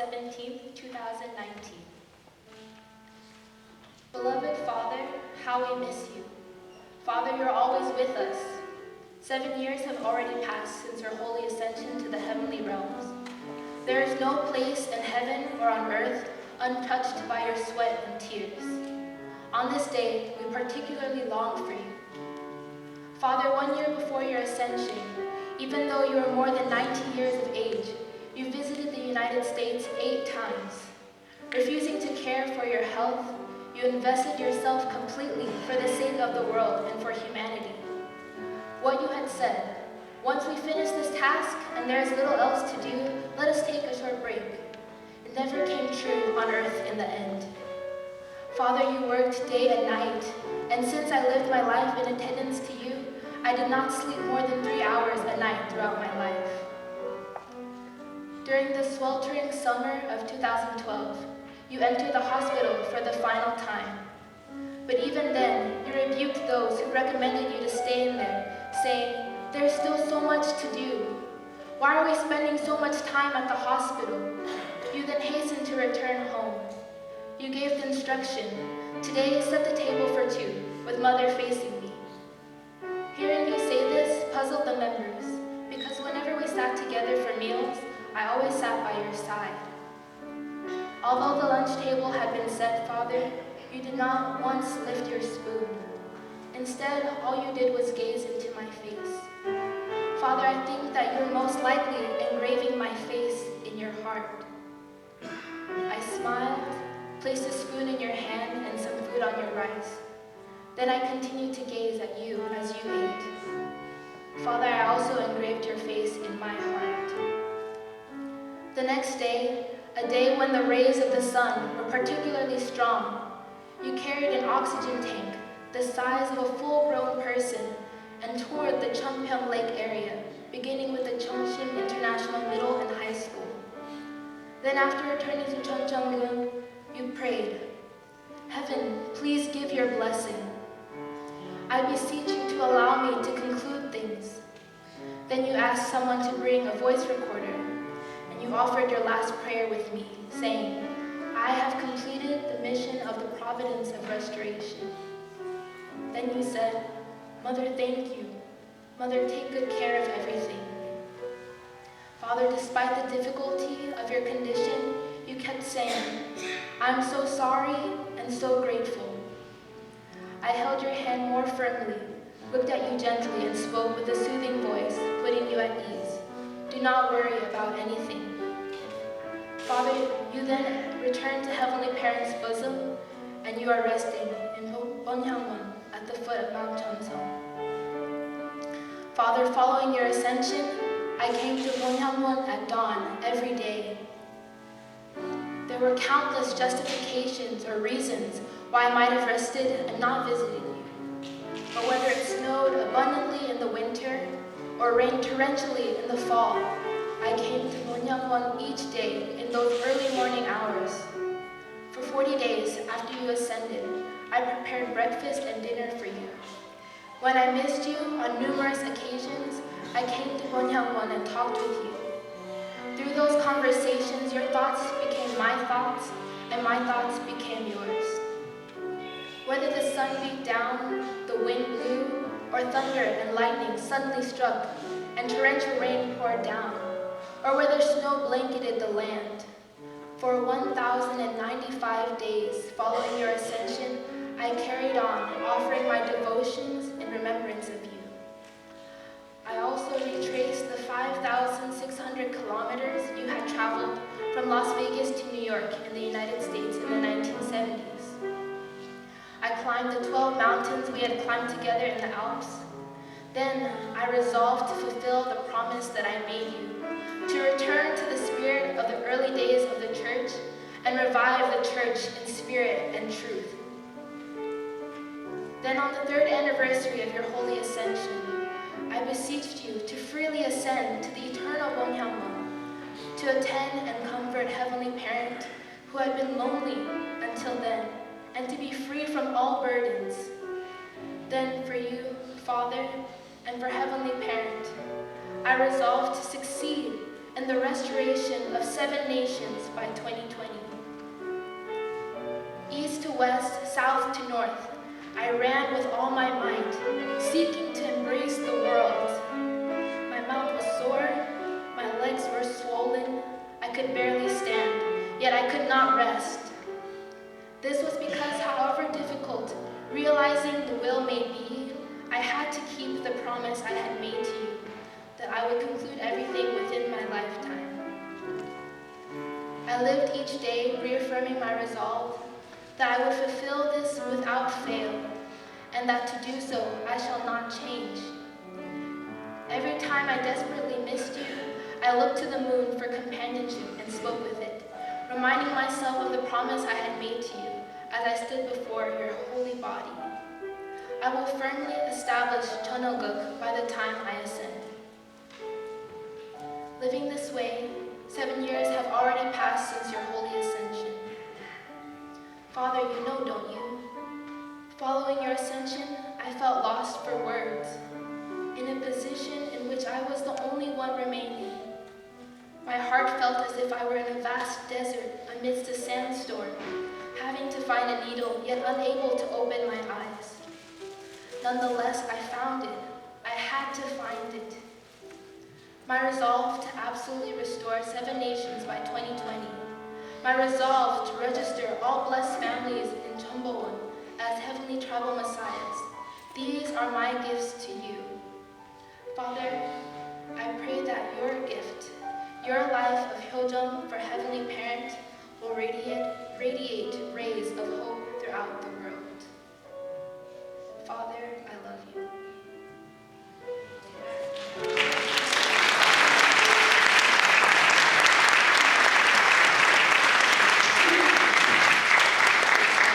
17th, 2019. Beloved Father, how we miss you. Father, you're always with us. 7 years have already passed since your holy ascension to the heavenly realms. There is no place in heaven or on earth untouched by your sweat and tears. On this day, we particularly long for you. Father, 1 year before your ascension, even though you are more than 90 years of age, you visited the United States 8 times. Refusing to care for your health, you invested yourself completely for the sake of the world and for humanity. What you had said, once we finish this task and there is little else to do, let us take a short break. It never came true on earth in the end. Father, you worked day and night, and since I lived my life in attendance to you, I did not sleep more than 3 hours a night throughout my life. During the sweltering summer of 2012, you entered the hospital for the final time. But even then, you rebuked those who recommended you to stay in there, saying, "There is still so much to do. Why are we spending so much time at the hospital?" You then hastened to return home. You gave the instruction, "Today set the table for 2, with Mother facing me." Hearing you say this puzzled the members, because whenever we sat together for meals, I always sat by your side. Although the lunch table had been set, Father, you did not once lift your spoon. Instead, all you did was gaze into my face. Father, I think that you're most likely engraving my face in your heart. I smiled, placed a spoon in your hand and some food on your rice. Then I continued to gaze at you as you ate. Father, I also engraved your face in my heart. The next day, a day when the rays of the sun were particularly strong, you carried an oxygen tank the size of a full-grown person and toured the Cheonggyeong Lake area, beginning with the Cheongshim International Middle and High School. Then after returning to Cheonggyeong, you prayed, "Heaven, please give your blessing. I beseech you to allow me to conclude things." Then you asked someone to bring a voice recorder, and you offered your last prayer with me, saying, "I have completed the mission of the providence of restoration." Then you said, "Mother, thank you. Mother, take good care of everything." Father, despite the difficulty of your condition, you kept saying, "I'm so sorry and so grateful." I held your hand more firmly, looked at you gently, and spoke with a soothing voice, putting you at ease. "Do not worry about anything." Father, you then returned to Heavenly Parent's bosom, and you are resting in Bonhyangwon at the foot of Mount Cheonsong. Father, following your ascension, I came to Bonhyangwon at dawn every day. There were countless justifications or reasons why I might have rested and not visited you. But whether it snowed abundantly in the winter or rained torrentially in the fall, I came to Bonhyangwon each day in those early morning hours. For 40 days after you ascended, I prepared breakfast and dinner for you. When I missed you on numerous occasions, I came to Bonhyangwon and talked with you. Through those conversations, your thoughts became my thoughts, and my thoughts became yours. Whether the sun beat down, the wind blew, or thunder and lightning suddenly struck, and torrential rain poured down, or whether snow blanketed the land, for 1,095 days following your ascension, I carried on, offering my devotions in remembrance of you. I also retraced the 5,600 kilometers you had traveled from Las Vegas to New York in the United States in the 1970s. I climbed the 12 mountains we had climbed together in the Alps. Then I resolved to fulfill the promise that I made you, to return to the spirit of the early days of the church and revive the church in spirit and truth. Then on the 3rd anniversary of your holy ascension, I beseeched you to freely ascend to the eternal Bonhyangwon, to attend and comfort Heavenly Parent who had been lonely until then, and to be free from all burdens. Then for you, Father, and for Heavenly Parent, I resolved to succeed and the restoration of 7 nations by 2020. East to west, south to north, I ran with all my might, seeking to embrace the world. My mouth was sore, my legs were swollen, I could barely stand, yet I could not rest. This was because, however difficult realizing the will may be, I had to keep the promise I had made to you, that I would conclude everything within my lifetime. I lived each day reaffirming my resolve that I would fulfill this without fail, and that to do so I shall not change. Every time I desperately missed you, I looked to the moon for companionship and spoke with it, reminding myself of the promise I had made to you as I stood before your holy body. I will firmly establish Chonoguk by the time I ascend. Living this way, 7 years have already passed since your holy ascension. Father, you know, don't you? Following your ascension, I felt lost for words, in a position in which I was the only one remaining. My heart felt as if I were in a vast desert amidst a sandstorm, having to find a needle, yet unable to open my eyes. Nonetheless, I found it. I had to find it. My resolve to absolutely restore 7 nations by 2020. My resolve to register all blessed families in Chumboon as heavenly tribal messiahs. These are my gifts to you. Father, I pray that your gift, your life of Hyojum for Heavenly Parent, will radiate rays of hope throughout the world. Father, I love you.